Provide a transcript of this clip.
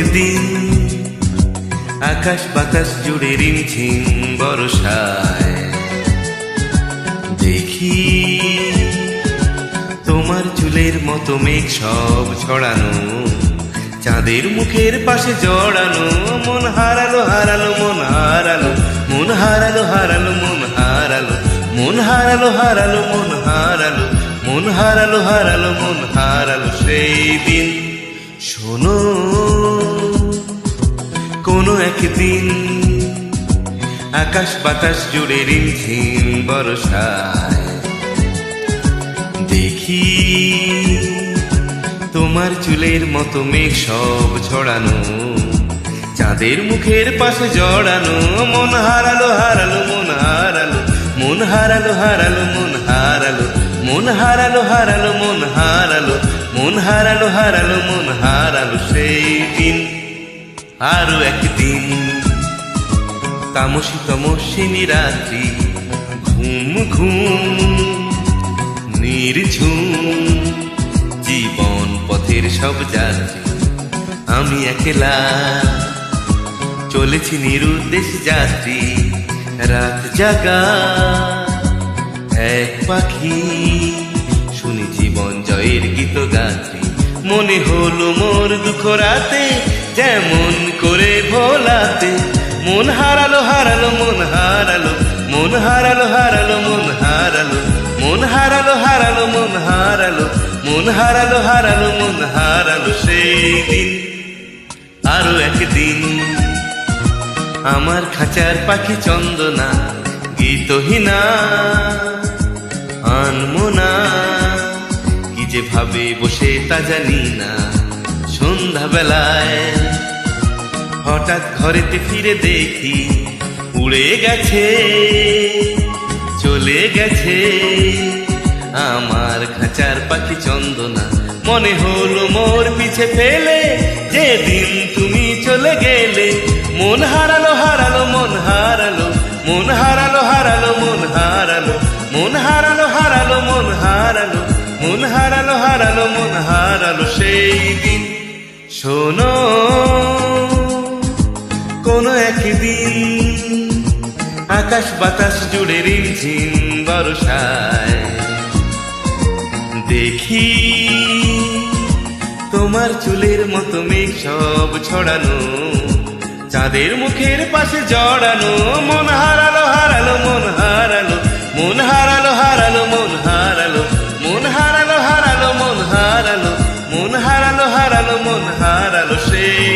একদিন আকাশ বাতাস জুড়ে রিমঝিম বর্ষায় দেখি তোমার চুলের মতো মেঘ সব ছড়ানো, চাঁদের মুখের পাশে জড়ানো। মন হারালো হারালো মন হারালো, মন হারালো হারালো মন হারালো, মন হারালো হারালো মন হারালো, মন হারালো হারালো মন হারালো সেই দিন। শোনো কোনো একদিন আকাশ বাতাস জুড়ে রিমঝিম বর্ষায় দেখি তোমার চুলের মতো মেঘ সব ছড়ানো, চাঁদের মুখের পাশে জড়ানো। মন হারালো হারালো মন হারালো, মন হারালো হারালো মন হারালো, মন হারালো হারালো মন হারালো, মন হারালো হারালো মন হারালো সেই দিন। আরো একদিন তামসী তমস্বিনী রাত্রি, ঘুম ঘুম নির্ঝুম জীবন পথের সব যাত্রী। আমি একলা চলেছি নিরুদ্দেশ যাত্রী, রাত জাগা এক পাখি, শুনি জীবন জয়ের গীত গাত্রী। মনে হলো মোর দুঃখ রাতে যেমন করে ভোলাতে। মন হারালো হারালো মন হারালো, মন হারালো হারালো মন হারালো, মন হারালো হারালো মন হারালো, মন হারালো হারালো মন হারালো সেই দিন। আরো একদিন আমার খাঁচার পাখি চন্দনা গীতহীনা আনমোনা, কি যে ভাবে বসে তা জানি না। সন্ধ্যা বেলায় হঠাৎ ঘরেতে ফিরে দেখি উড়ে গেছে চলে গেছে আমার খাঁচার পাখি চন্দনা। মনে হলো মোর পিছে ফেলে যেদিন তুমি চলে গেলে। মন হারালো হারালো মন হারালো, মন হারালো হারালো মন হারালো, মন হারালো হারালো মন হারালো, মন হারালো হারালো মন হারালো সেই দিন। শোনো কোনো একদিন আকাশ বাতাস জুড়ে রিমঝিম বর্ষায় দেখি তোমার চুলের মতো মেঘ সব ছড়ানো, চাঁদের মুখের পাশে জড়ানো। মন হারালো হারালো মন হারালো, মন হারালো হারালো মন হারালো, মন হারালো হারালো মন হারালো, মন হারালো হারালো মন হারালো সেই